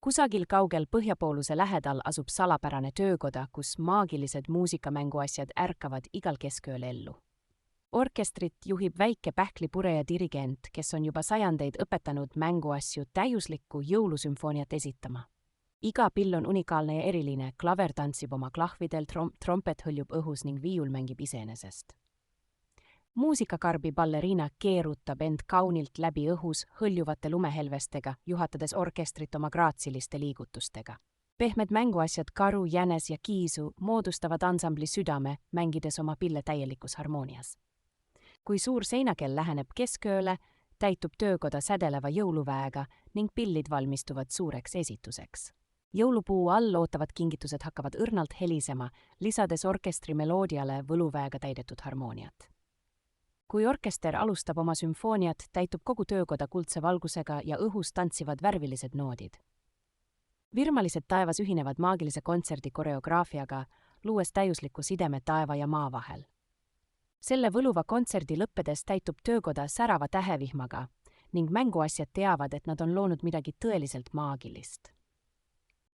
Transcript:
Kusagil kaugel põhjapooluse lähedal asub salapärane töökoda, kus maagilised muusikamänguasjad ärkavad igal keskööl ellu. Orkestrit juhib väike pähklipureja dirigent, kes on juba sajandeid õpetanud mänguasju täiuslikku jõulusümfooniat esitama. Iga pill on unikaalne ja eriline, klaver tantsib oma klahvidel, trompet hõljub õhus ning viiul mängib iseenesest. Muusikakarbi balleriina keerutab end kaunilt läbi õhus hõljuvate lumehelvestega, juhatades orkestrit oma graatsiliste liigutustega. Pehmed mänguasjad karu, jänes ja kiisu moodustavad ansambli südame, mängides oma pille täielikus harmoonias. Kui suur seinakell läheneb keskööle, täitub töökoda sädeleva jõuluväega ning pillid valmistuvad suureks esituseks. Jõulupuu all ootavad kingitused hakkavad õrnalt helisema, lisades orkestri meloodiale võluväega täidetud harmooniat. Kui orkester alustab oma sümfooniat, täitub kogu töökoda kuldse valgusega ja õhus tantsivad värvilised noodid. Virmalised taevas ühinevad maagilise kontserdi koreograafiaga, luues täiuslikku sideme taeva ja maa vahel. Selle võluva kontserdi lõppedes täitub töökoda särava tähevihmaga ning mänguasjad teavad, et nad on loonud midagi tõeliselt maagilist.